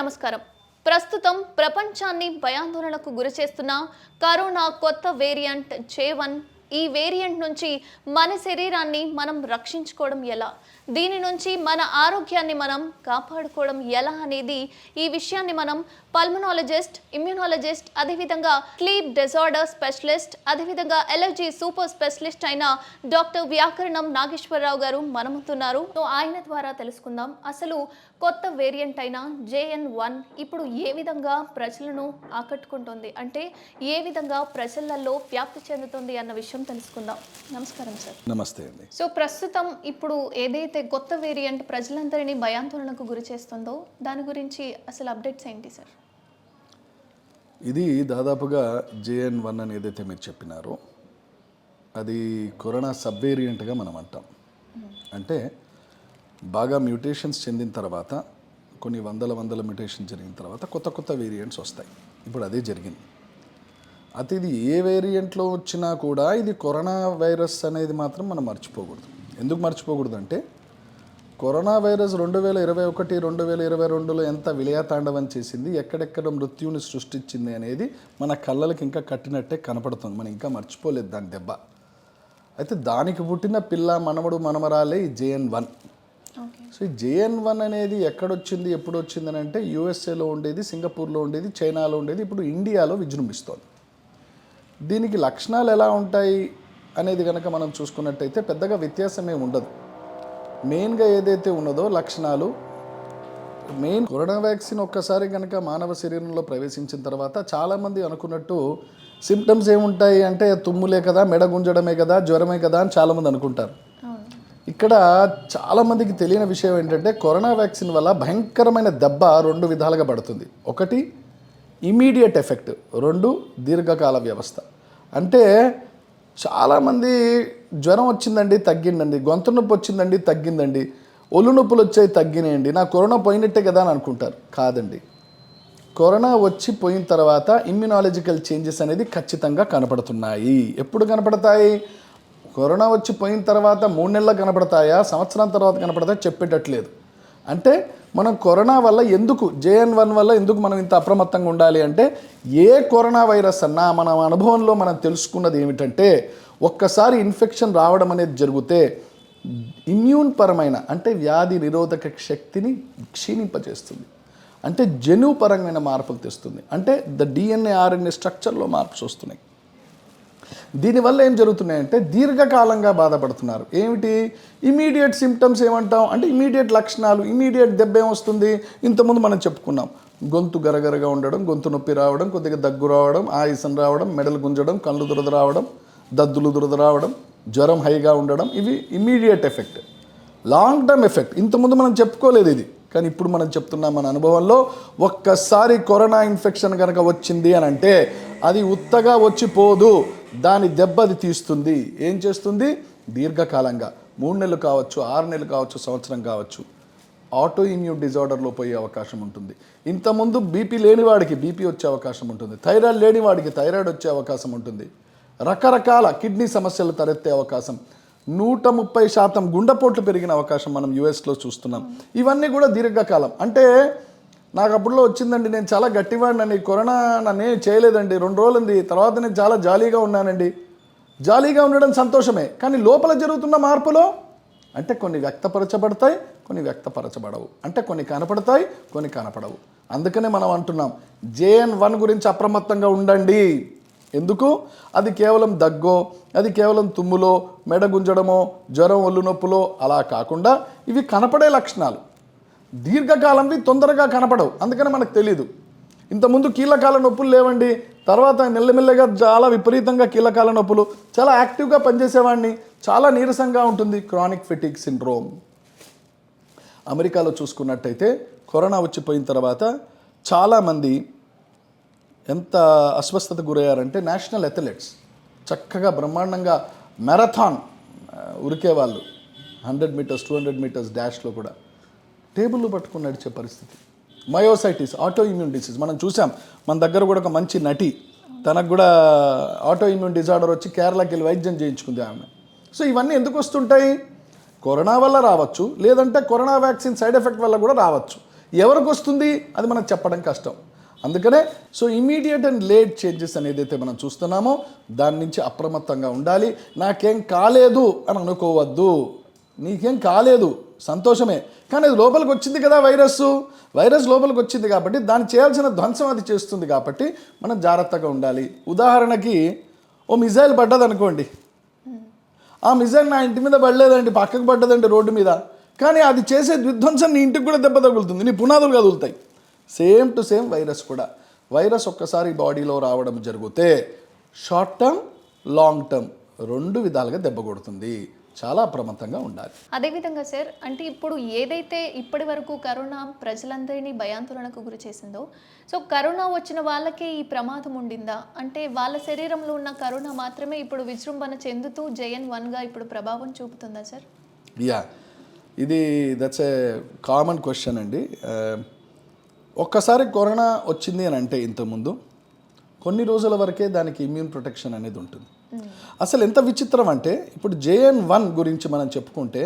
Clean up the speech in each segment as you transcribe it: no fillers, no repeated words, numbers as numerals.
నమస్కారం. ప్రస్తుతం ప్రపంచాన్ని భయాందోళనకు గురిచేస్తున్న కరోనా కొత్త వేరియంట్ J1. ఈ వేరియంట్ నుంచి మన శరీరాన్ని మనం రక్షించుకోవడం ఎలా, దీని నుంచి మన ఆరోగ్యాన్ని మనం కాపాడుకోవడం ఎలా అనేది ఈ విషయాన్ని మనం పల్మనాలజిస్ట్, ఇమ్యూనాలజిస్ట్, అదేవిధంగా స్లీప్ డిజార్డర్ స్పెషలిస్ట్, అదేవిధంగా ఎలర్జీ సూపర్ స్పెషలిస్ట్ అయిన డాక్టర్ వ్యాకరణం నాగేశ్వరరావు గారు మనముతున్నారు. సో ఆయన ద్వారా తెలుసుకుందాం అసలు కొత్త వేరియంట్ అయిన JN1 ఇప్పుడు ఏ విధంగా ప్రజలను ఆకట్టుకుంటుంది, అంటే ఏ విధంగా ప్రజలలో వ్యాప్తి చెందుతుంది అన్న విషయం తెలుసుకుందాం. నమస్కారం సార్. నమస్తే అండి. సో ప్రస్తుతం ఇప్పుడు ఏదైతే కొత్త వేరియంట్ ప్రజలందరినీ భయాందోళనకు గురి చేస్తుందో దాని గురించి అసలు అప్డేట్స్ ఏంటి సార్? ఇది దాదాపుగా JN1 అని ఏదైతే మీరు చెప్పినారో అది కరోనా సబ్ వేరియంట్గా మనం అంటాం. అంటే బాగా మ్యూటేషన్స్ చెందిన తర్వాత కొన్ని వందల మ్యూటేషన్ జరిగిన తర్వాత కొత్త వేరియంట్స్ వస్తాయి. ఇప్పుడు అదే జరిగింది. అయితే ఇది ఏ వేరియంట్లో వచ్చినా కూడా ఇది కరోనా వైరస్ అనేది మాత్రం మనం మర్చిపోకూడదు. ఎందుకు మర్చిపోకూడదు అంటే కరోనా వైరస్ 2021, 2022లో ఎంత విలయతాండవం చేసింది, ఎక్కడెక్కడ మృత్యువుని సృష్టించింది అనేది మన కళ్ళకి ఇంకా కట్టినట్టే కనపడుతుంది. మనం ఇంకా మర్చిపోలేదు దాని దెబ్బ. అయితే దానికి పుట్టిన పిల్ల మనవడు మనమరాలే ఈ JN1. సో ఈ JN1 అనేది ఎక్కడొచ్చింది, ఎప్పుడు వచ్చిందని అంటే USA ఉండేది, సింగపూర్లో ఉండేది, చైనాలో ఉండేది, ఇప్పుడు ఇండియాలో విజృంభిస్తోంది. దీనికి లక్షణాలు ఎలా ఉంటాయి అనేది కనుక మనం చూసుకున్నట్టయితే పెద్దగా వ్యత్యాసమే ఉండదు. మెయిన్గా ఏదైతే ఉన్నదో లక్షణాలు, మెయిన్ కరోనా వ్యాక్సిన్ ఒక్కసారి కనుక మానవ శరీరంలో ప్రవేశించిన తర్వాత చాలామంది అనుకున్నట్టు సిమ్టమ్స్ ఏముంటాయి అంటే తుమ్ములే కదా, మెడ గుంజడమే కదా, జ్వరమే కదా అని చాలామంది అనుకుంటారు. ఇక్కడ చాలామందికి తెలియని విషయం ఏంటంటే కరోనా వ్యాక్సిన్ వల్ల భయంకరమైన దెబ్బ రెండు విధాలుగా పడుతుంది. ఒకటి ఇమీడియట్ ఎఫెక్ట్, రెండు దీర్ఘకాల వ్యవస్థ. అంటే చాలామంది జ్వరం వచ్చిందండి తగ్గిందండి, గొంతు నొప్పి వచ్చిందండి తగ్గిందండి, ఒళ్ళు నొప్పులు వచ్చాయి తగ్గినాయండి, నా కరోనా పోయినట్టే కదా అని అనుకుంటారు. కాదండి, కరోనా వచ్చి పోయిన తర్వాత ఇమ్యూనాలజికల్ చేంజెస్ అనేది ఖచ్చితంగా కనపడుతున్నాయి. ఎప్పుడు కనపడతాయి? కరోనా వచ్చి పోయిన తర్వాత 3 నెలలు కనపడతాయా, సంవత్సరం తర్వాత కనపడతాయా చెప్పేటట్లేదు. అంటే మనం కరోనా వల్ల ఎందుకు, JN1 వల్ల ఎందుకు మనం ఇంత అప్రమత్తంగా ఉండాలి అంటే ఏ కరోనా వైరస్ అన్నా మన అనుభవంలో మనం తెలుసుకున్నది ఏమిటంటే ఒక్కసారి ఇన్ఫెక్షన్ రావడం అనేది జరిగితే ఇమ్యూన్ పరమైన అంటే వ్యాధి నిరోధక శక్తిని క్షీణింపజేస్తుంది. అంటే జన్యుపరమైన మార్పులు తెస్తుంది. అంటే DNA RNA స్ట్రక్చర్లో మార్పులు వస్తున్నాయి. దీనివల్ల ఏం జరుగుతున్నాయంటే దీర్ఘకాలంగా బాధపడుతున్నారు. ఏమిటి ఇమీడియట్ సిమ్టమ్స్ ఏమంటాం అంటే ఇమీడియట్ లక్షణాలు, ఇమీడియట్ దెబ్బ ఏమొస్తుంది? ఇంతకుముందు మనం చెప్పుకున్నాం, గొంతు గరగరగా ఉండడం, గొంతు నొప్పి రావడం, కొద్దిగా దగ్గు రావడం, ఆయాసం రావడం, మెడలు గుంజడం, కళ్ళు దురద రావడం, దద్దులు దురద రావడం, జ్వరం హైగా ఉండడం. ఇవి immediate effect. Long term effect ఇంతకుముందు మనం చెప్పుకోలేదు ఇది, కానీ ఇప్పుడు మనం చెప్తున్నాం మన అనుభవంలో. ఒక్కసారి కరోనా ఇన్ఫెక్షన్ కనుక వచ్చింది అని అంటే అది ఉత్తగా వచ్చిపోదు, దాని దెబ్బ అది తీస్తుంది. ఏం చేస్తుంది? దీర్ఘకాలంగా 3 నెలలు కావచ్చు, 6 నెలలు కావచ్చు, సంవత్సరం కావచ్చు, ఆటో ఇమ్యూన్ డిజార్డర్లో పోయే అవకాశం ఉంటుంది. ఇంతకుముందు బీపీ లేనివాడికి బీపీ వచ్చే అవకాశం ఉంటుంది, థైరాయిడ్ లేనివాడికి థైరాయిడ్ వచ్చే అవకాశం ఉంటుంది, రకరకాల కిడ్నీ సమస్యలు తలెత్తే అవకాశం, 130% గుండెపోట్లు పెరిగిన అవకాశం మనం యుఎస్లో చూస్తున్నాం. ఇవన్నీ కూడా దీర్ఘకాలం. అంటే నాకు అప్పుడులో వచ్చిందండి, నేను చాలా గట్టివాడినండి, కరోనా నన్ను చేయలేదండి, 2 రోజులు ఉంది, తర్వాత నేను చాలా జాలీగా ఉన్నానండి. జాలీగా ఉండడం సంతోషమే, కానీ లోపల జరుగుతున్న మార్పులో అంటే కొన్ని వ్యక్తపరచబడతాయి, కొన్ని వ్యక్తపరచబడవు. అంటే కొన్ని కనపడతాయి, కొన్ని కనపడవు. అందుకనే మనం అంటున్నాం JN1 గురించి అప్రమత్తంగా ఉండండి. ఎందుకు? అది కేవలం దగ్గో, అది కేవలం తుమ్ములో, మెడ గుంజడమో, జ్వరం, ఒళ్ళు నొప్పులో అలా కాకుండా ఇవి కనపడే లక్షణాలు. దీర్ఘకాలంవి తొందరగా కనపడవు, అందుకని మనకు తెలీదు. ఇంతకుముందు కీళ్ళకాల నొప్పులు లేవండి, తర్వాత మెల్లమెల్లగా చాలా విపరీతంగా కీళ్ళకాల నొప్పులు, చాలా యాక్టివ్గా పనిచేసేవాడిని, చాలా నీరసంగా ఉంటుంది, క్రానిక్ ఫెటిగ్ సిండ్రోమ్. అమెరికాలో చూసుకున్నట్టయితే కరోనా వచ్చిపోయిన తర్వాత చాలామంది ఎంత అస్వస్థత గురయ్యారంటే నేషనల్ అథ్లెట్స్ చక్కగా బ్రహ్మాండంగా మ్యారథాన్ ఉరికేవాళ్ళు, 100 మీటర్స్ 200 మీటర్స్ డాష్లో కూడా టేబుల్లో పట్టుకుని నడిచే పరిస్థితి. మయోసైటిస్, ఆటో ఇమ్యూన్ డిసీజ్ మనం చూసాం. మన దగ్గర కూడా ఒక మంచి నటి, తనకు కూడా ఆటో ఇమ్యూన్ డిజార్డర్ వచ్చి కేరళకి వెళ్ళి వైద్యం చేయించుకుంది ఆమె. సో ఇవన్నీ ఎందుకు వస్తుంటాయి? కరోనా వల్ల రావచ్చు, లేదంటే కరోనా వ్యాక్సిన్ సైడ్ ఎఫెక్ట్ వల్ల కూడా రావచ్చు. ఎవరికి వస్తుంది అది మనకు చెప్పడం కష్టం. అందుకనే so immediate and late changes అనేది అయితే మనం చూస్తున్నామో దాని నుంచి అప్రమత్తంగా ఉండాలి. నాకేం కాలేదు అని అనుకోవద్దు. నీకేం కాలేదు, సంతోషమే, కానీ అది లోపలికి వచ్చింది కదా, వైరస్ లోపలికి వచ్చింది కాబట్టి దాన్ని చేయాల్సిన ధ్వంసం అది చేస్తుంది కాబట్టి మనం జాగ్రత్తగా ఉండాలి. ఉదాహరణకి ఓ మిజైల్ పడ్డది అనుకోండి, ఆ మిజైల్ నా ఇంటి మీద పడలేదండి, పక్కకు పడ్డదండి రోడ్డు మీద, కానీ అది చేసే విధ్వంసం నీ ఇంటికి కూడా దెబ్బ తగులుతుంది, నీ పునాదులు కదులుతాయి. సేమ్ టు సేమ్ వైరస్ ఒక్కసారి బాడీలో రావడం జరిగితే షార్ట్ టర్మ్ లాంగ్ టర్మ్ రెండు విధాలుగా దెబ్బ కొడుతుంది. చాలా అప్రమత్తంగా ఉండాలి. అదేవిధంగా సార్, అంటే ఇప్పుడు ఏదైతే ఇప్పటి వరకు కరోనా ప్రజలందరినీ భయాందోళనకు గురి చేసిందో, సో కరోనా వచ్చిన వాళ్ళకే ఈ ప్రమాదం ఉండిందా? అంటే వాళ్ళ శరీరంలో ఉన్న కరోనా మాత్రమే ఇప్పుడు విజృంభణ చెందుతూ JN.1గా ఇప్పుడు ప్రభావం చూపుతుందా సార్? ఇది దట్స్ ఏ కామన్ క్వశ్చన్ అండి. ఒక్కసారి కరోనా వచ్చింది అని అంటే ఇంతకుముందు కొన్ని రోజుల వరకే దానికి ఇమ్యూన్ ప్రొటెక్షన్ అనేది ఉంటుంది. అసలు ఎంత విచిత్రం అంటే ఇప్పుడు JN.1 గురించి మనం చెప్పుకుంటే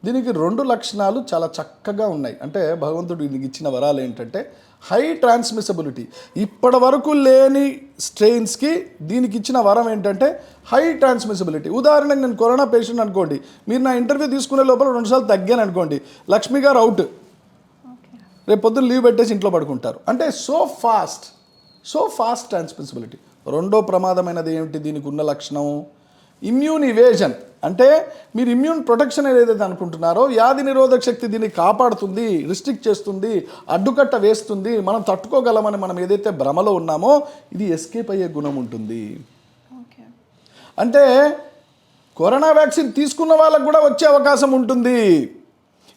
దీనికి 2 లక్షణాలు చాలా చక్కగా ఉన్నాయి. అంటే భగవంతుడు దీనికి ఇచ్చిన వరాలు ఏంటంటే హై ట్రాన్స్మిసిబిలిటీ. ఇప్పటి వరకు లేని స్ట్రెయిన్స్కి దీనికి ఇచ్చిన వరం ఏంటంటే హై ట్రాన్స్మిసిబిలిటీ. ఉదాహరణకు నేను కరోనా పేషెంట్ అనుకోండి, మీరు నా ఇంటర్వ్యూ తీసుకునే లోపల 2 సార్లు తగ్గాను అనుకోండి, లక్ష్మి గారు అవుట్, రేపు పొద్దున్న లీవ్ పెట్టేసి ఇంట్లో పడుకుంటారు. అంటే సో ఫాస్ట్ ట్రాన్స్మిసిబిలిటీ. రెండో ప్రమాదమైనది ఏమిటి దీనికి ఉన్న లక్షణం? ఇమ్యూన్ ఇవేజన్. అంటే మీరు ఇమ్యూన్ ప్రొటెక్షన్ ఏదైతే అనుకుంటున్నారో వ్యాధి నిరోధక శక్తి దీన్ని కాపాడుతుంది, రిస్ట్రిక్ట్ చేస్తుంది, అడ్డుకట్ట వేస్తుంది, మనం తట్టుకోగలమని మనం ఏదైతే భ్రమలో ఉన్నామో ఇది ఎస్కేప్ అయ్యే గుణం ఉంటుంది. అంటే కరోనా వ్యాక్సిన్ తీసుకున్న వాళ్ళకు కూడా వచ్చే అవకాశం ఉంటుంది.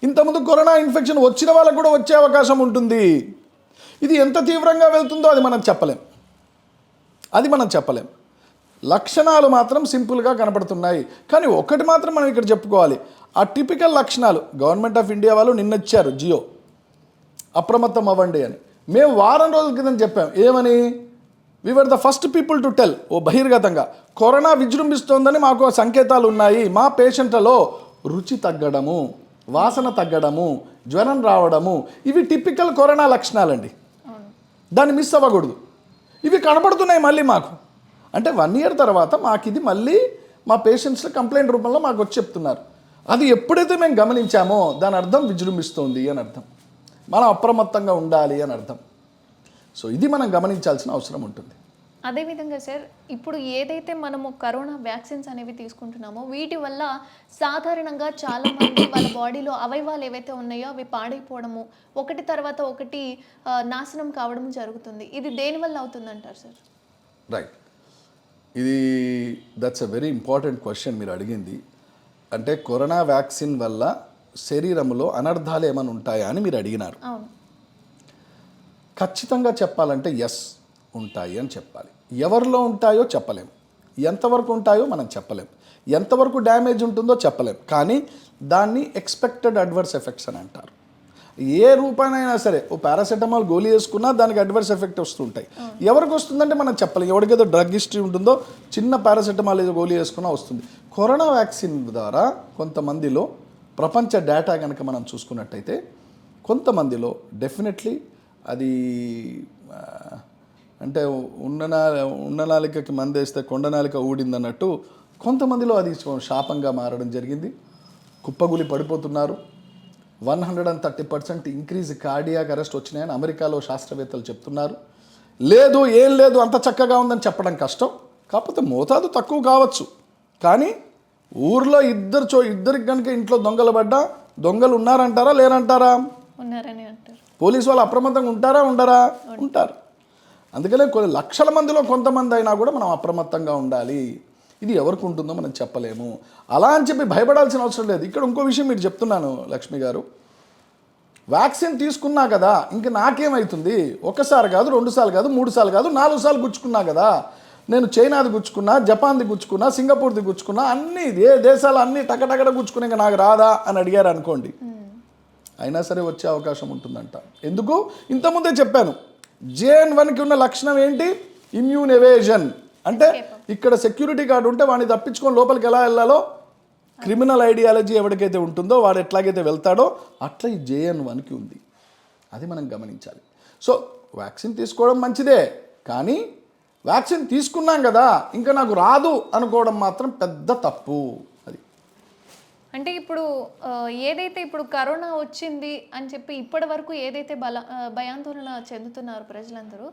ఇంతకుముందు కరోనా ఇన్ఫెక్షన్ వచ్చిన వాళ్ళకు కూడా వచ్చే అవకాశం ఉంటుంది. ఇది ఎంత తీవ్రంగా వెళ్తుందో అది మనం చెప్పలేం. లక్షణాలు మాత్రం సింపుల్గా కనపడుతున్నాయి. కానీ ఒకటి మాత్రం మనం ఇక్కడ చెప్పుకోవాలి, ఆ టిపికల్ లక్షణాలు గవర్నమెంట్ ఆఫ్ ఇండియా వాళ్ళు నిన్న ఇచ్చారు జియో, అప్రమత్తం అవ్వండి అని. మేము వారం రోజుల క్రితం చెప్పాం, ఏమని? We were the first people to tell, ఓ బహిర్గతంగా కరోనా విజృంభిస్తోందని మాకు సంకేతాలు ఉన్నాయి. మా పేషెంట్లలో రుచి తగ్గడము, వాసన తగ్గడము, జ్వరం రావడము, ఇవి టిపికల్ కరోనా లక్షణాలండి. దాన్ని మిస్ అవ్వకూడదు. ఇవి కనపడుతున్నాయి మళ్ళీ మాకు. అంటే 1 year తర్వాత మాకు ఇది మళ్ళీ మా పేషెంట్స్లో కంప్లైంట్ రూపంలో మాకు వచ్చి చెప్తున్నారు. అది ఎప్పుడైతే మేము గమనించామో దాని అర్థం విజృంభిస్తోంది అని అర్థం, మనం అప్రమత్తంగా ఉండాలి అని అర్థం. సో ఇది మనం గమనించాల్సిన అవసరం ఉంటుంది. అదేవిధంగా సార్, ఇప్పుడు ఏదైతే మనము కరోనా వ్యాక్సిన్స్ అనేవి తీసుకుంటున్నామో వీటి వల్ల సాధారణంగా చాలామంది వాళ్ళ బాడీలో అవయవాలు ఏవైతే ఉన్నాయో అవి పాడైపోవడము, ఒకటి తర్వాత ఒకటి నాశనం కావడం జరుగుతుంది. ఇది దేనివల్ల అవుతుందంటారు సార్? రైట్, ఇది that's a very important question మీరు అడిగింది. అంటే కరోనా వ్యాక్సిన్ వల్ల శరీరంలో అనర్థాలు ఏమైనా ఉంటాయా అని మీరు అడిగినారు. అవును, ఖచ్చితంగా చెప్పాలంటే ఎస్ ఉంటాయి అని చెప్పాలి. ఎవరిలో ఉంటాయో చెప్పలేం, ఎంతవరకు ఉంటాయో మనం చెప్పలేం, ఎంతవరకు డ్యామేజ్ ఉంటుందో చెప్పలేం. కానీ దాన్ని ఎక్స్పెక్టెడ్ అడ్వర్స్ ఎఫెక్ట్స్ అని అంటారు. ఏ రూపాయనైనా సరే ఓ పారాసెటమాల్ గోళీ వేసుకున్నా దానికి అడ్వర్స్ ఎఫెక్ట్ వస్తుంటాయి. ఎవరికి వస్తుందంటే మనం చెప్పలేం. ఎవరికైతే డ్రగ్ హిస్టరీ ఉంటుందో చిన్న పారాసెటమాల్ ఏదో గోళీ వేసుకున్నా వస్తుంది. కరోనా వ్యాక్సిన్ ద్వారా కొంతమందిలో ప్రపంచ డేటా కనుక మనం చూసుకున్నట్టయితే కొంతమందిలో డెఫినెట్లీ అది అంటే ఉన్ననాలికకి మందేస్తే కొండనాలిక ఊడిందన్నట్టు కొంతమందిలో అది శాపంగా మారడం జరిగింది. కుప్పగులి పడిపోతున్నారు. 130% ఇంక్రీజ్ కార్డియాక్ అరెస్ట్ వచ్చినాయని అమెరికాలో శాస్త్రవేత్తలు చెప్తున్నారు. ఏం లేదు అంత చక్కగా ఉందని చెప్పడం కష్టం. కాకపోతే మోతాదు తక్కువ కావచ్చు. కానీ ఊర్లో ఇద్దరికి కనుక ఇంట్లో దొంగలు పడ్డా దొంగలు ఉన్నారంటారా లేరంటారా? ఉన్నారని అంటారు. పోలీసు వాళ్ళు అప్రమత్తంగా ఉండరా? ఉంటారు. అందుకనే కొన్ని లక్షల మందిలో కొంతమంది అయినా కూడా మనం అప్రమత్తంగా ఉండాలి. ఇది ఎవరికి ఉంటుందో మనం చెప్పలేము. అలా అని చెప్పి భయపడాల్సిన అవసరం లేదు. ఇక్కడ ఇంకో విషయం మీరు చెప్తున్నాను లక్ష్మి గారు, వ్యాక్సిన్ తీసుకున్నా కదా ఇంక నాకేమవుతుంది? ఒకసారి కాదు, 2 సార్లు కాదు, 3 సార్లు కాదు, 4 సార్లు గుచ్చుకున్నా కదా. నేను చైనాది గుచ్చుకున్నా, జపాన్ది గుచ్చుకున్నా, సింగపూర్ది గుచ్చుకున్నా, అన్నీ ఏ దేశాలు అన్నీ టకటకట గుచ్చుకుని ఇంకా నాకు రాదా అని అడిగారు అనుకోండి, అయినా సరే వచ్చే అవకాశం ఉంటుందంట. ఎందుకు? ఇంతకుముందే చెప్పాను, JN.1కి ఉన్న లక్షణం ఏంటి? Immune evasion. అంటే ఇక్కడ సెక్యూరిటీ గార్డు ఉంటే వాడిని తప్పించుకొని లోపలికి ఎలా వెళ్ళాలో, క్రిమినల్ ఐడియాలజీ ఎవరికైతే ఉంటుందో వాడు ఎట్లాగైతే వెళ్తాడో అట్లా ఈ JN.1కి ఉంది. అది మనం గమనించాలి. సో వ్యాక్సిన్ తీసుకోవడం మంచిదే, కానీ వ్యాక్సిన్ తీసుకున్నాం కదా ఇంకా నాకు రాదు అనుకోవడం మాత్రం పెద్ద తప్పు. అది అంటే ఇప్పుడు ఏదైతే ఇప్పుడు కరోనా వచ్చింది అని చెప్పి ఇప్పటి వరకు ఏదైతే భయాందోళన చెందుతున్నారు ప్రజలందరూ,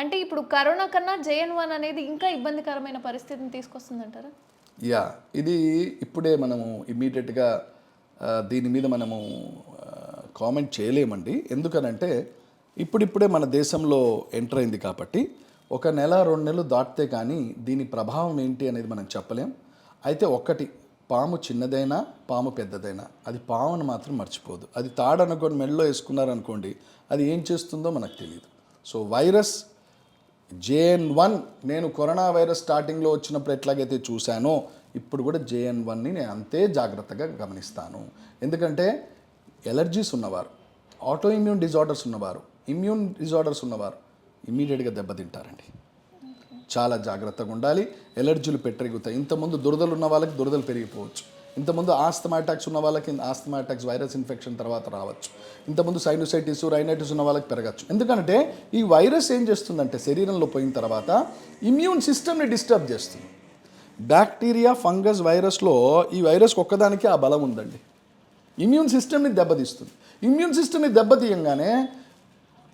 అంటే ఇప్పుడు కరోనా కన్నా JN.1 అనేది ఇంకా ఇబ్బందికరమైన పరిస్థితిని తీసుకొస్తుందంటారా? యా, ఇది ఇప్పుడే మనము ఇమ్మీడియట్గా దీని మీద మనము కామెంట్ చేయలేమండి. ఎందుకనంటే ఇప్పుడిప్పుడే మన దేశంలో ఎంటర్ అయింది కాబట్టి 1 నెల 2 నెలలు దాటితే కానీ దీని ప్రభావం ఏంటి అనేది మనం చెప్పలేం. అయితే ఒక్కటి, పాము చిన్నదైనా పాము పెద్దదైనా అది పామును మాత్రం మర్చిపోదు. అది తాడనుకొని మెడలో వేసుకున్నారనుకోండి, అది ఏం చేస్తుందో మనకు తెలియదు. సో వైరస్ JN.1 నేను కరోనా వైరస్ స్టార్టింగ్లో వచ్చినప్పుడు ఎట్లాగైతే చూశానో ఇప్పుడు కూడా JN.1ని నేను అంతే జాగ్రత్తగా గమనిస్తాను. ఎందుకంటే ఎలర్జీస్ ఉన్నవారు, ఆటో ఇమ్యూన్ డిజార్డర్స్ ఉన్నవారు, ఇమ్యూన్ డిజార్డర్స్ ఉన్నవారు ఇమ్మీడియట్గా దెబ్బతింటారండి. చాలా జాగ్రత్తగా ఉండాలి. ఎలర్జీలు పెరిగిపోతాయి. ఇంతకుముందు దురదలు ఉన్న వాళ్ళకి దురదలు పెరిగిపోవచ్చు. ఇంతకుముందు ఆస్తమా అటాక్స్ ఉన్న వాళ్ళకి ఆస్తమా అటాక్స్ వైరస్ ఇన్ఫెక్షన్ తర్వాత రావచ్చు. ఇంతకుముందు సైనోసైటిస్ రైనైటిస్ ఉన్న వాళ్ళకి పెరగచ్చు. ఎందుకంటే ఈ వైరస్ ఏం చేస్తుందంటే శరీరంలో పోయిన తర్వాత ఇమ్యూన్ సిస్టమ్ని డిస్టర్బ్ చేస్తుంది. బ్యాక్టీరియా, ఫంగస్, వైరస్లో ఈ వైరస్కి ఒక్కదానికి ఆ బలం ఉందండి. ఇమ్యూన్ సిస్టమ్ని దెబ్బతీస్తుంది. ఇమ్యూన్ సిస్టమ్ని దెబ్బతీయంగానే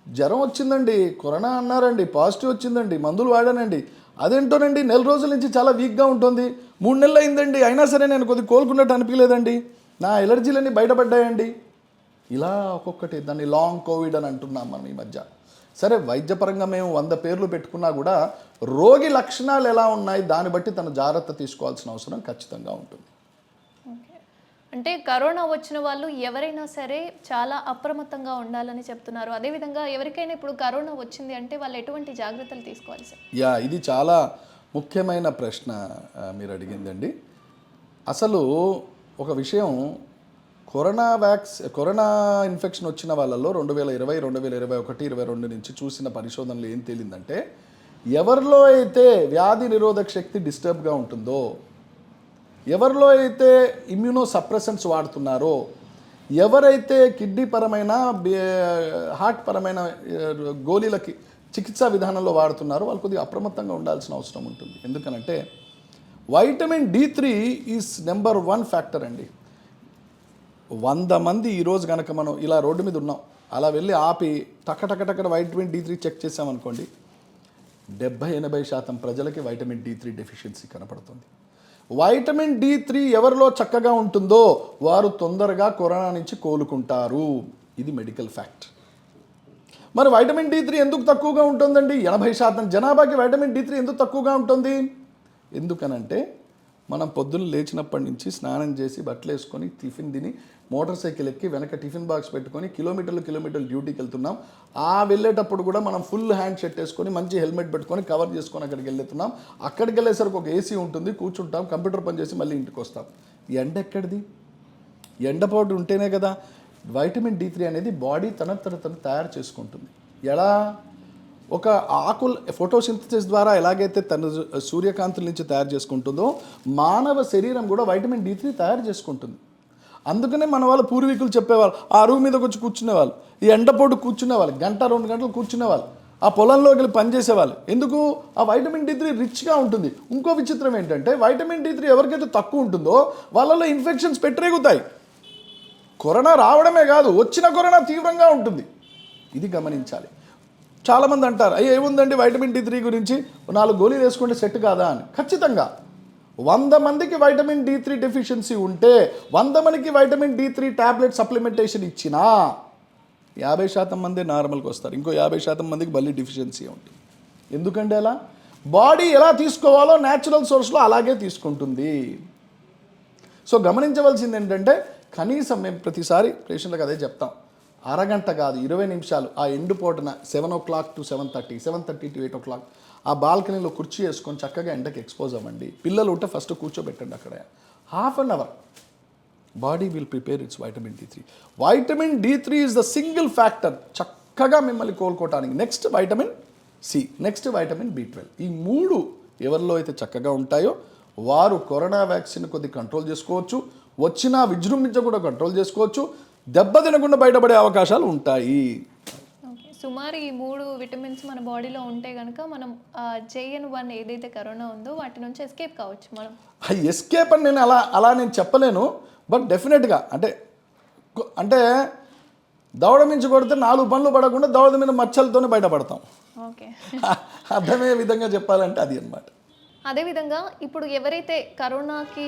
జ్వరం వచ్చిందండి, కరోనా అన్నారండి, పాజిటివ్ వచ్చిందండి, మందులు వాడానండి, అదేంటోనండి నెల రోజుల నుంచి చాలా వీక్గా ఉంటుంది, 3 నెలలు అయిందండి అయినా సరే నేను కొద్దిగా కోలుకున్నట్టు అనిపించలేదండి, నా ఎలర్జీలన్నీ బయటపడ్డాయండి. ఇలా ఒక్కొక్కటి దాన్ని లాంగ్ కోవిడ్ అని అంటున్నాం మనం ఈ మధ్య. సరే, వైద్యపరంగా మేము 100 పేర్లు పెట్టుకున్నా కూడా రోగి లక్షణాలు ఎలా ఉన్నాయి దాన్ని బట్టి తన జాగ్రత్త తీసుకోవాల్సిన అవసరం ఖచ్చితంగా ఉంటుంది. అంటే కరోనా వచ్చిన వాళ్ళు ఎవరైనా సరే చాలా అప్రమత్తంగా ఉండాలని చెప్తున్నారు. అదేవిధంగా ఎవరికైనా ఇప్పుడు కరోనా వచ్చింది అంటే వాళ్ళు ఎటువంటి జాగ్రత్తలు తీసుకోవాలి సార్? యా, ఇది చాలా ముఖ్యమైన ప్రశ్న మీరు అడిగిందండి. అసలు ఒక విషయం, కరోనా ఇన్ఫెక్షన్ వచ్చిన వాళ్ళలో 2020, 2021, 2022 నుంచి చూసిన పరిశోధనలు ఏం తేలిందంటే, ఎవరిలో అయితే వ్యాధి నిరోధక శక్తి డిస్టర్బ్గా ఉంటుందో, ఎవరిలో అయితే ఇమ్యూనో సప్రెసెంట్స్ వాడుతున్నారో, ఎవరైతే కిడ్నీ పరమైన హార్ట్ పరమైన గోళీలకి చికిత్సా విధానంలో వాడుతున్నారో వాళ్ళు కొద్దిగా అప్రమత్తంగా ఉండాల్సిన అవసరం ఉంటుంది. ఎందుకనంటే vitamin D3 is number 1 factor అండి. 100 మంది ఈరోజు కనుక మనం ఇలా రోడ్డు మీద ఉన్నాం, అలా వెళ్ళి ఆపి టకటకటక్కడ వైటమిన్ D3 చెక్ చేసామనుకోండి, 70-80% ప్రజలకి వైటమిన్ D3 డెఫిషియన్సీ కనపడుతుంది. వైటమిన్ D3 ఎవరిలో చక్కగా ఉంటుందో వారు తొందరగా కరోనా నుంచి కోలుకుంటారు. ఇది మెడికల్ ఫ్యాక్ట్. మరి వైటమిన్ D3 ఎందుకు తక్కువగా ఉంటుందండి? 80% జనాభాకి వైటమిన్ D3 ఎందుకు తక్కువగా ఉంటుంది? ఎందుకనంటే మనం పొద్దున్న లేచినప్పటి నుంచి స్నానం చేసి బట్టలు వేసుకొని టిఫిన్ తిని మోటార్ సైకిల్ ఎక్కి వెనక టిఫిన్ బాక్స్ పెట్టుకొని కిలోమీటర్లు డ్యూటీకి వెళ్తున్నాం. వెళ్ళేటప్పుడు కూడా మనం ఫుల్ హ్యాండ్ షర్ట్ వేసుకొని మంచి హెల్మెట్ పెట్టుకొని కవర్ చేసుకొని అక్కడికి వెళ్తున్నాం. అక్కడికి వెళ్ళేసరికి ఒక AC ఉంటుంది, కూర్చుంటాం, కంప్యూటర్ పని చేసి మళ్ళీ ఇంటికి వస్తాం. ఎండ ఎక్కడిది? ఎండపోటు ఉంటేనే కదా వైటమిన్ D3 అనేది బాడీ తను తయారు చేసుకుంటుంది. ఎలా? ఒక ఆకుల్ ఫోటోసింథసిస్ ద్వారా ఎలాగైతే తన సూర్యకాంతుల నుంచి తయారు చేసుకుంటుందో మానవ శరీరం కూడా వైటమిన్ D3 తయారు చేసుకుంటుంది. అందుకనే మన వాళ్ళు పూర్వీకులు చెప్పేవాళ్ళు, ఆ అరువు మీదకి వచ్చి కూర్చునేవాళ్ళు, ఈ ఎండపోటు కూర్చునేవాళ్ళు, 1-2 గంటలు కూర్చునేవాళ్ళు, ఆ పొలంలోకి వెళ్ళి పనిచేసేవాళ్ళు. ఎందుకు? ఆ వైటమిన్ D3 రిచ్గా ఉంటుంది. ఇంకో విచిత్రం ఏంటంటే వైటమిన్ D3 ఎవరికైతే తక్కువ ఉంటుందో వాళ్ళలో ఇన్ఫెక్షన్స్ పెట్టరేగుతాయి. కరోనా రావడమే కాదు, వచ్చిన కరోనా తీవ్రంగా ఉంటుంది. ఇది గమనించాలి. చాలామంది అంటారు, ఏముందండి వైటమిన్ D3 గురించి 4 గోళీలు వేసుకుంటే సెట్ కాదా అని. ఖచ్చితంగా 100 మందికి వైటమిన్ D3 డెఫిషియన్సీ ఉంటే 100 మందికి వైటమిన్ D3 టాబ్లెట్ సప్లిమెంటేషన్ ఇచ్చినా 50% మంది నార్మల్కి వస్తారు. ఇంకో 50% మందికి మళ్ళీ డెఫిషియన్సీ ఉంటుంది. ఎందుకంటే అలా బాడీ ఎలా తీసుకోవాలో న్యాచురల్ సోర్స్లో అలాగే తీసుకుంటుంది. సో గమనించవలసింది ఏంటంటే, కనీసం మేము ప్రతిసారి పేషెంట్లకు అదే చెప్తాం, అరగంట కాదు 20 నిమిషాలు ఆ ఎండుపోటున 7 o'clock to 7:30, 7:30 to 8 o'clock ఆ బాల్కనీలో కుర్చీ వేసుకొని చక్కగా ఎండకి ఎక్స్పోజ్ అవ్వండి. పిల్లలు ఉంటే ఫస్ట్ కూర్చోబెట్టండి అక్కడ. ½ an hour body will prepare its vitamin D3. Vitamin D3 is the single factor చక్కగా మిమ్మల్ని కోలుకోవటానికి. Next vitamin C, next vitamin B12. ఈ 3 ఎవరిలో అయితే చక్కగా ఉంటాయో వారు కరోనా వ్యాక్సిన్ కొద్దిగా కంట్రోల్ చేసుకోవచ్చు, వచ్చినా విజృంభించకుండా కంట్రోల్ చేసుకోవచ్చు, దెబ్బ తినకుండా బయటపడే అవకాశాలు ఉంటాయి. సుమారు ఈ 3 విటమిన్స్ మన బాడీలో ఉంటే కనుక మనం JN1 ఏదైతే కరోనా ఉందో వాటి నుంచి ఎస్కేప్ కావచ్చు మనం. ఎస్కేప్ అని నేను అలా నేను చెప్పలేను. బట్ డెఫినెట్గా అంటే దవడ మించి కొడితే 4 పనులు పడకుండా దవడ మీద మచ్చలతోనే బయటపడతాం. ఓకే. అర్థమయ్యే విధంగా చెప్పాలంటే అది అన్నమాట. అదేవిధంగా ఇప్పుడు ఎవరైతే కరోనాకి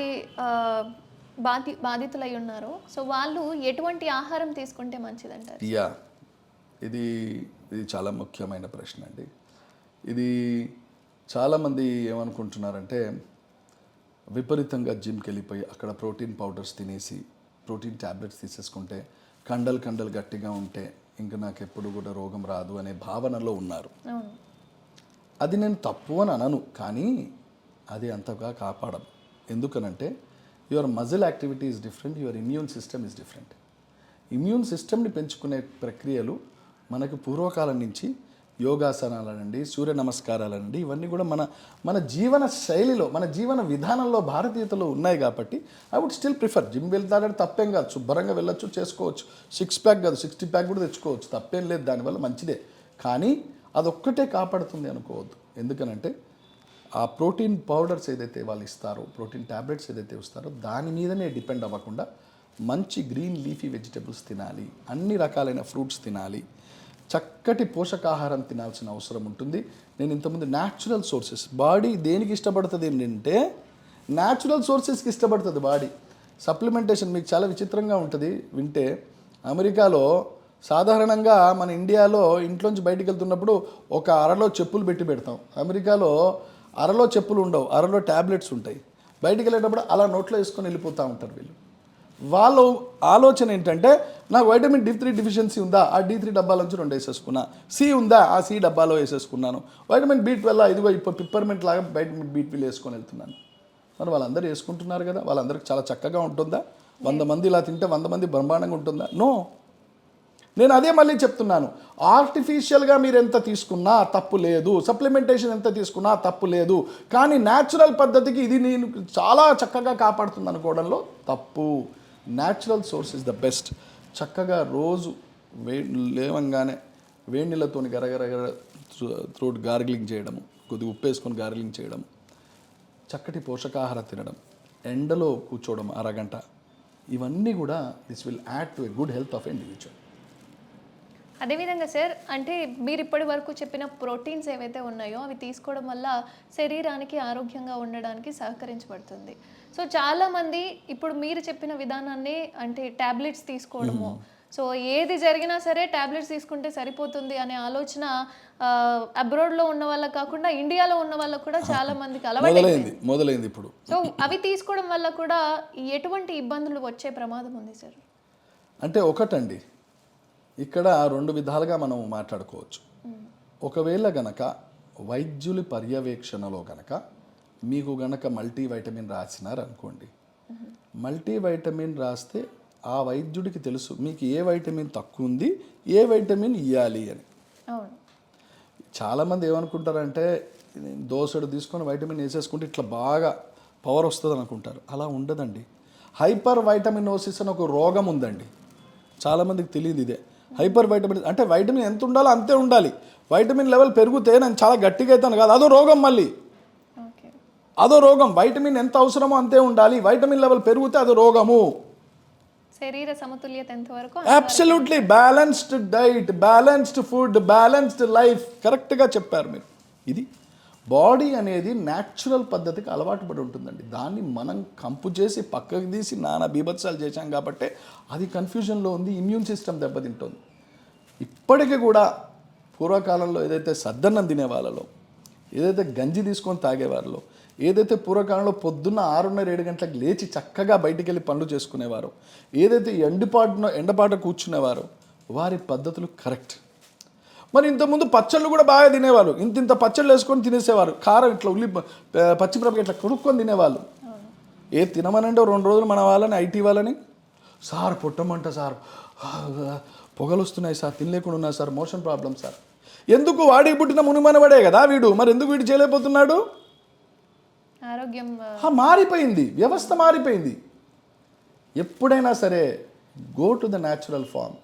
బాధితులై ఉన్నారో సో వాళ్ళు ఎటువంటి ఆహారం తీసుకుంటే మంచిదంటారు? ఇది చాలా ముఖ్యమైన ప్రశ్న అండి. ఇది చాలామంది ఏమనుకుంటున్నారంటే విపరీతంగా జిమ్కి వెళ్ళిపోయి అక్కడ ప్రోటీన్ పౌడర్స్ తినేసి ప్రోటీన్ ట్యాబ్లెట్స్ తీసేసుకుంటే కండలు గట్టిగా ఉంటే ఇంకా నాకు ఎప్పుడు కూడా రోగం రాదు అనే భావనలో ఉన్నారు. అది నేను తప్పు అని అనను, కానీ అది అంతగా కాపాడదు. ఎందుకనంటే your muscle activity is different, your immune system is different. Immune సిస్టమ్ని పెంచుకునే ప్రక్రియలు మనకు పూర్వకాలం నుంచి యోగాసనాలనండి, సూర్య నమస్కారాలనండి, ఇవన్నీ కూడా మన జీవన శైలిలో, మన జీవన విధానంలో భారతీయతలో ఉన్నాయి. కాబట్టి I would still prefer. Gym వెళ్తాడంటే తప్పేం కాదు, శుభ్రంగా వెళ్ళొచ్చు, చేసుకోవచ్చు. 6 ప్యాక్ కాదు 60 ప్యాక్ కూడా తెచ్చుకోవచ్చు, తప్పేం లేదు, దానివల్ల మంచిదే. కానీ అదొక్కటే కాపాడుతుంది అనుకోవద్దు. ఎందుకనంటే ఆ ప్రోటీన్ పౌడర్స్ ఏదైతే వాళ్ళు ఇస్తారో, ప్రోటీన్ ట్యాబ్లెట్స్ ఏదైతే ఇస్తారో దాని మీదనే డిపెండ్ అవ్వకుండా మంచి గ్రీన్ లీఫీ వెజిటబుల్స్ తినాలి, అన్ని రకాలైన ఫ్రూట్స్ తినాలి, చక్కటి పోషకాహారం తినాల్సిన అవసరం ఉంటుంది. నేను ఇంతకుముందు న్యాచురల్ సోర్సెస్, బాడీ దేనికి ఇష్టపడుతుంది ఏంటంటే న్యాచురల్ సోర్సెస్కి ఇష్టపడుతుంది బాడీ. సప్లిమెంటేషన్ మీకు చాలా విచిత్రంగా ఉంటుంది వింటే. అమెరికాలో సాధారణంగా మన ఇండియాలో ఇంట్లోంచి బయటికి వెళ్తున్నప్పుడు ఒక అరలో చెప్పులు పెడతాం. అమెరికాలో అరలో చెప్పులు ఉండవు, అరలో ట్యాబ్లెట్స్ ఉంటాయి. బయటికి వెళ్ళేటప్పుడు అలా నోట్లో వేసుకొని వెళ్ళిపోతూ ఉంటారు వీళ్ళు. వాళ్ళ ఆలోచన ఏంటంటే నాకు వైటమిన్ D3 డిఫిషియన్సీ ఉందా, ఆ D3 డబ్బాలోంచి 2 వేసేసుకున్నా, సి ఉందా, ఆ సి డబ్బాలో వేసేసుకున్నాను, వైటమిన్ B12 ఇదిగో ఇప్పుడు పిప్పర్మెంట్ లాగా వైటమిన్ B12 వేసుకొని వెళ్తున్నాను. మరి వాళ్ళందరూ వేసుకుంటున్నారు కదా, వాళ్ళందరికీ చాలా చక్కగా ఉంటుందా? 100 మంది ఇలా తింటే 100 మంది బ్రహ్మాండంగా ఉంటుందా? నో. నేను అదే మళ్ళీ చెప్తున్నాను, ఆర్టిఫిషియల్గా మీరు ఎంత తీసుకున్నా తప్పు లేదు, సప్లిమెంటేషన్ ఎంత తీసుకున్నా తప్పు లేదు, కానీ న్యాచురల్ పద్ధతికి ఇది నేను చాలా చక్కగా కాపాడుతుంది అనుకోవడంలో తప్పు. Natural source is the best. చక్కగా రోజు లేవంగానే వేడి నీళ్ళతో గరగరగర త్రోట్ గార్గిలింగ్ చేయడము, కొద్దిగా ఉప్పు వేసుకొని గార్గిలింగ్ చేయడం, చక్కటి పోషకాహారం తినడం, ఎండలో కూర్చోవడం అరగంట, ఇవన్నీ కూడా this will add to a good health of individual. అదేవిధంగా సార్, అంటే మీరు ఇప్పటి వరకు చెప్పిన ప్రోటీన్స్ ఏవైతే ఉన్నాయో అవి తీసుకోవడం వల్ల శరీరానికి ఆరోగ్యంగా ఉండడానికి సహకరించబడుతుంది. సో చాలామంది ఇప్పుడు మీరు చెప్పిన విధానాన్ని అంటే ట్యాబ్లెట్స్ తీసుకోవడము, సో ఏది జరిగినా సరే ట్యాబ్లెట్స్ తీసుకుంటే సరిపోతుంది అనే ఆలోచన అబ్రాడ్లో ఉన్న వాళ్ళకి కాకుండా ఇండియాలో ఉన్న వాళ్ళకు కూడా చాలా మందికి మొదలైంది ఇప్పుడు. సో అవి తీసుకోవడం వల్ల కూడా ఎటువంటి ఇబ్బందులు వచ్చే ప్రమాదం ఉంది సార్? అంటే ఒకటండి, ఇక్కడ 2 విధాలుగా మనం మాట్లాడుకోవచ్చు. ఒకవేళ గనక వైద్యుల పర్యవేక్షణలో గనక మీకు గనక మల్టీవైటమిన్ రాసినారనుకోండి, మల్టీవైటమిన్ రాస్తే ఆ వైద్యుడికి తెలుసు మీకు ఏ వైటమిన్ తక్కువ ఉంది, ఏ వైటమిన్ ఇవ్వాలి అని. చాలామంది ఏమనుకుంటారంటే దోసెడు తీసుకొని వైటమిన్ వేసేసుకుంటే ఇట్లా బాగా పవర్ వస్తుంది అనుకుంటారు. అలా ఉండదండి. హైపర్ వైటమినోసిస్ అని ఒక రోగం ఉందండి, చాలామందికి తెలియదు ఇదే. హైపర్ వైటమిన్ అంటే వైటమిన్ ఎంత ఉండాలో అంతే ఉండాలి, వైటమిన్ లెవెల్ పెరిగితే నేను చాలా గట్టిగా అవుతాను కాదు, అదో రోగం. మళ్ళీ అదో రోగం. వైటమిన్ ఎంత అవసరమో అంతే ఉండాలి, వైటమిన్ లెవెల్ పెరిగితే అదో రోగము. శరీర సమతుల్యత ఎంతవరకు? Absolutely balanced diet, balanced food, balanced life, కరెక్ట్గా చెప్పారు మీరు. ఇది బాడీ అనేది న్యాచురల్ పద్ధతికి అలవాటు పడి ఉంటుందండి. దాన్ని మనం కంపు చేసి పక్కకు తీసి నానా బీభత్సాలు చేశాం కాబట్టి అది కన్ఫ్యూజన్లో ఉంది, ఇమ్యూన్ సిస్టమ్ దెబ్బతింటుంది. ఇప్పటికీ కూడా పూర్వకాలంలో ఏదైతే సద్దన్నం తినేవాళ్ళలో, ఏదైతే గంజి తీసుకొని తాగేవాళ్ళలో, ఏదైతే పూర్వకాలంలో పొద్దున్న 6:30-7 గంటలకు లేచి చక్కగా బయటికి వెళ్ళి పనులు చేసుకునేవారో, ఏదైతే ఎండపాట కూర్చునేవారో వారి పద్ధతులు కరెక్ట్. మరి ఇంతకుముందు పచ్చళ్ళు కూడా బాగా తినేవాళ్ళు, ఇంత పచ్చళ్ళు వేసుకొని తినేసేవారు, కారం ఇట్లా పచ్చిమిరపకాయ ఇట్లా కొనుక్కొని తినేవాళ్ళు. తినమనంటే 2 రోజులు మన వాళ్ళని ఐటీ వాళ్ళని, సార్ పొట్టమంట సార్, పొగలు వస్తున్నాయి సార్, తినలేకుండా ఉన్నాయి సార్, మోషన్ ప్రాబ్లం సార్. ఎందుకు? వాడికి పుట్టిన మునిమనవాడే కదా వీడు, మరి ఎందుకు వీడు చేయలేకపోతున్నాడు? ఆరోగ్యం మారిపోయింది, వ్యవస్థ మారిపోయింది. ఎప్పుడైనా సరే go to the natural farm.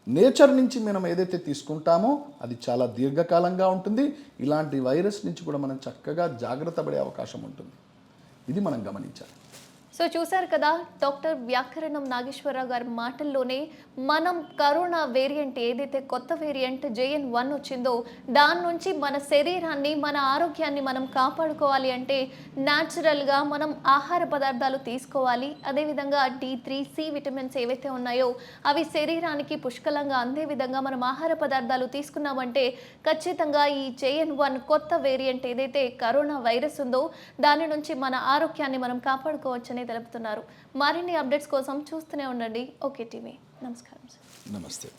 Nature నుంచి మనం ఏదైతే తీసుకుంటామో అది చాలా దీర్ఘకాలంగా ఉంటుంది. ఇలాంటి వైరస్ నుంచి కూడా మనం చక్కగా జాగ్రత్త పడే అవకాశం ఉంటుంది. ఇది మనం గమనించాలి. సో చూశారు కదా, డాక్టర్ వ్యాకరణం నాగేశ్వరరావు గారి మాటల్లోనే మనం కరోనా వేరియంట్ ఏదైతే కొత్త వేరియంట్ JN.1 వచ్చిందో దాని నుంచి మన శరీరాన్ని మన ఆరోగ్యాన్ని మనం కాపాడుకోవాలి అంటే న్యాచురల్గా మనం ఆహార పదార్థాలు తీసుకోవాలి. అదేవిధంగా D3, C విటమిన్స్ ఏవైతే ఉన్నాయో అవి శరీరానికి పుష్కలంగా అందే విధంగా మనం ఆహార పదార్థాలు తీసుకున్నామంటే ఖచ్చితంగా ఈ JN.1 కొత్త వేరియంట్ ఏదైతే కరోనా వైరస్ ఉందో దాని నుంచి మన ఆరోగ్యాన్ని మనం కాపాడుకోవచ్చని తెలుపుతున్నారు. మరిన్ని అప్డేట్స్ కోసం చూస్తూనే ఉండండి ఓకే టీవీ. నమస్కారం సార్. నమస్తే.